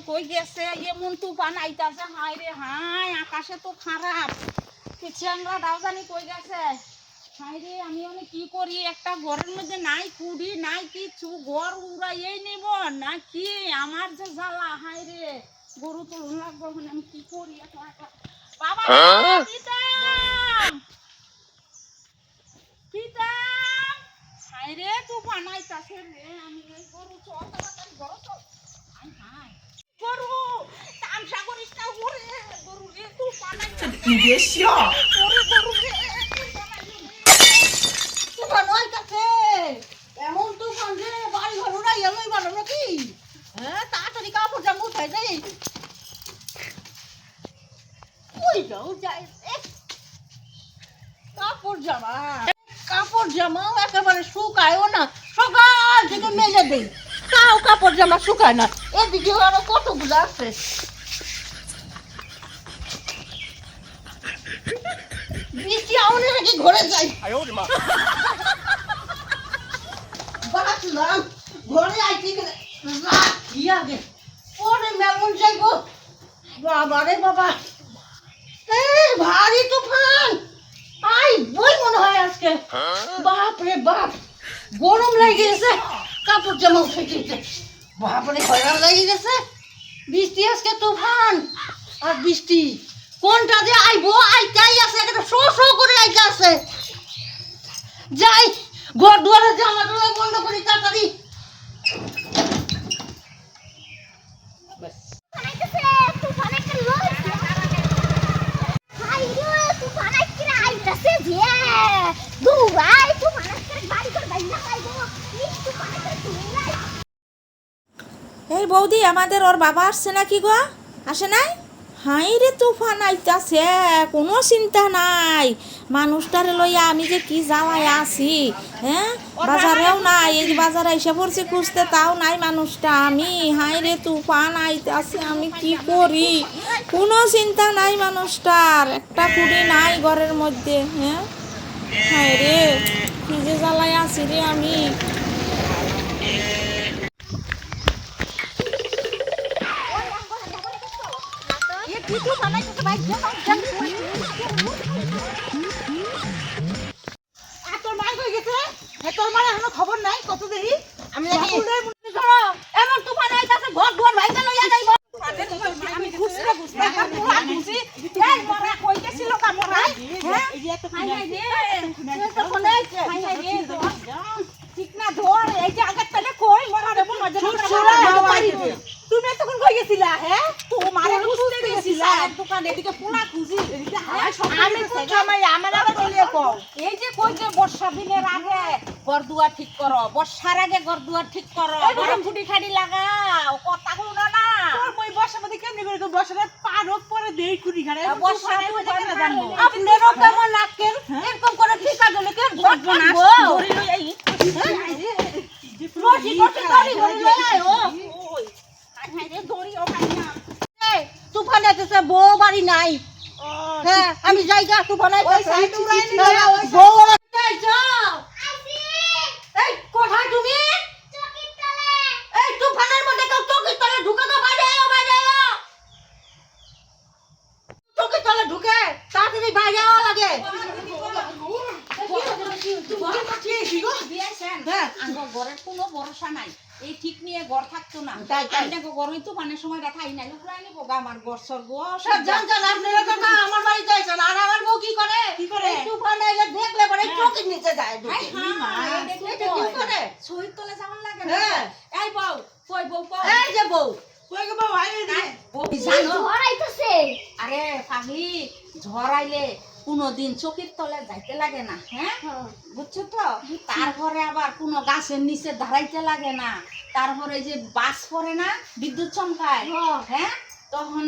কই গেছে এমন তুফান আইতাছে হায় রে হায় আকাশে তো খারাপ কিচেনরা দাও জানি কই গেছে হায় রে আমি অনেক কি করি একটা ঘরের মধ্যে নাই কুড়ি নাই কিছু ঘর উড়াইয়েই নিব না কি আমার যে জ্বালা হায় রে গরু তো লাগবে আমি কি করি বাবা পিতাম পিতাম হায় রে তুফান আইতাছে রে আমি এই গরু চল তাড়াতাড়ি ঘর চল হায় হায় গরু তামসা করিস না ওরে গরু রে তুফান আইতাছে你别笑。 ওরে গরু রে তুফান আইতাছে এমন তুফান রে বাড়ি ঘর উড়াইয়া লইবা নাকি হ্যাঁ তাড়াতাড়ি কাপড় জামা উঠাই দেই কই যাও যাই কাপড় জামাও একেবারে শুকায়ও না সকাল থেকে মেলে দেই তাও কাপড় জামা শুকায় না এদিকে আরো কতগুলো আছে বৃষ্টি আউনে নাকি ঘরে যাই বাঁচলাম ঘরে আইছি কি আগে পরে মেমন যাইব বাবা রে বাবা ভারী তুফান আই বই মনে হয় আজকে বাপ রে বাপ গরম লেগে গেছে কাপড় জামা উঠে গেছে বাপ রে ভয় লেগে গেছে বৃষ্টি আজকে তুফান আর বৃষ্টি কোনটা যে আইবো আইতাই আছে একটা শো শো করে আইতা আছে যাই ঘর দুয়ারে জামা টামা বন্ধ করি তাড়াতাড়ি এই বৌদি আমাদের ওর বাবা আসছে নাকি গো আসে নাই হাই রে তুফান আইতাছে কোনো চিন্তা নাই মানুষটারে লইয়া আমি যে কি জ্বালায় আছি হ্যাঁ বাজারেও নাই এই বাজারে এসে পড়ছি খুঁজতে তাও নাই মানুষটা আমি হাই রে তুফান আইতাছে আমি কি করি কোনো চিন্তা নাই মানুষটার একটা কুড়ি নাই ঘরের মধ্যে হ্যাঁ হাই রে কি যে জ্বালায় আছি রে আমি তোর মাই কই গেছে তোর মার এখনো খবর নাই কত দেরি আমি এমন তুফান আইতাছে ঘর দুয়ার ভাইগা লইয়া যাইব আমি খুশরা খুশরা খুশি এই মরা কই গেছিল কামরা হ্যাঁ এই যে তো হাই হাই রে তো কোন আইছে হাই হাই রে ঠিক না ধর এই যে আগের তালে কই মরা রে নজর তুমি তখন কই গেছিলা হ্যাঁ তোমারে খুঁজতে গেছিলা দোকান এদিকে পোলা খুঁজি এদিকে আমি কোন সময় আমার আবার বলিয়ে কও এই যে কই যে বর্ষা দিনের আগে ঘরদুয়ার ঠিক করো বর্ষার আগে ঘরদুয়ার ঠিক করো গরম ফুটি খাড়ি লাগাও কথা কও না তোর মই বর্ষার মধ্যে কেমনে করে বর্ষার পারক পরে দেই কুড়ি খাড়ে বর্ষা কেমনে জানবো আপনারও কেমন নাকের এরকম করে ঠিকা দিলে কেন ঘর বানাবো ধরি লই আই রোটি রোটি ধরি লই আইও ওই হাই রে ধরি ও ভাই না এই তুফান এসেছে বউ বাড়ি নাই হ্যাঁ আমি যাইগা তুফান আইছে বউ যাই যাও এই কোথায় তুমি চকির তলে এই তুফানের মধ্যে কেউ চকির তলে ঢুকে তো বাইরে আও চকির তলে ঢুকে তাড়াতাড়ি বাইরে আওয়া লাগে ঘরের কোনো ভরসা নাই এই ঠিক নিয়ে ঘর থাকতো না ঘরই তো মানে সময় রাখাই নাই লোকরা নিব আমার ঘর সর জান জান আপনারা তো আমার বাড়ি যাইছেন আর আমার বউ কি করে তুফান আইলে দেখলে পরে চোখের নিচে যায় কি করে শহীদ তলে যাওয়ার লাগে না এই বউ কই বউ এই যে বউ কই গো বউ আইলে না বউ জানো ঝড় আইতাছে আরে পাগলি ঝড় আইলে কোনদিন চকির তলে যাইতে লাগে না হ্যাঁ বুঝছো তো তারপরে আবার কোনো গাছের নিচে দাঁড়াইতে লাগে না তারপরে যে বাস পড়ে না বিদ্যুৎ চমকায় হ্যাঁ তখন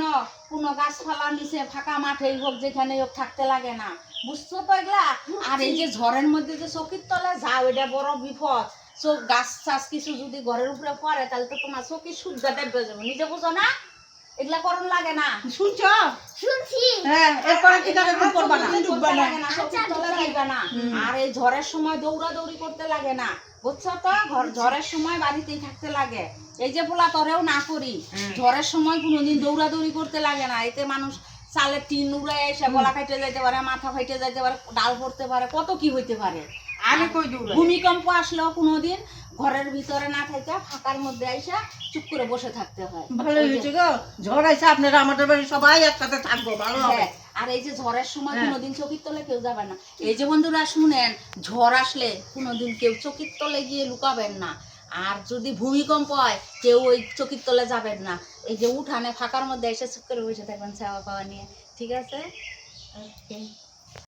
কোনো গাছপালা নিচে ফাঁকা মাঠে হোক যেখানে হোক থাকতে লাগে না বুঝছো তো এগুলা আর এই যে ঝড়ের মধ্যে যে চকির তলে যাও এটা বড় বিপদ চোখ গাছ চাষ কিছু যদি ঘরের উপরে পড়ে তাহলে তো তোমার চোখে সূর্য দেবে যাবে নিজে বুঝো না এগুলা করণ লাগে না শুনছো শুনছি হ্যাঁ এরপর কি করে করবা না ডুববা না চকির তলে যাইবা না আর এই ঝড়ের সময় দৌড়াদৌড়ি করতে লাগে না বুঝছো তো, ঝড়ের সময় বাড়িতেই থাকতে লাগে। এই যে পোলা তরেও না করি, ঝড়ের সময় কোনোদিন দৌড়াদৌড়ি করতে লাগে না। এতে মানুষ চালের টিন উড়ে এসে গলা কাটে যাইতে পারে, মাথা ফাইটে যাইতে পারে, ডাল পড়তে পারে, কত কি হইতে পারে। আমি কই দৌড়াই? ভূমিকম্প আসলেও কোনোদিন ঘরের ভিতরে না থেকে ফাঁকার মধ্যে আইসা চুপ করে বসে থাকতে হয়। ভালো হয়েছে গো, ঝড় আইসা আপনারা আমাদের বাড়ি সবাই একসাথে থাকবো, ভালো হবে। হ্যাঁ, আর এই যে ঝড়ের সময় কোনোদিন চকির তলে কেউ যাবে না। এই যে বন্ধুরা শুনেন, ঝড় আসলে কোনোদিন কেউ চকির তলে গিয়ে লুকাবেন না। আর যদি ভূমিকম্প হয় কেউ ওই চকির তলে যাবেন না। এই যে উঠানে ফাঁকার মধ্যে এসে চুপ করে বসে থাকবেন ছাওয়া পাওয়া নিয়ে। ঠিক আছে? ওকে।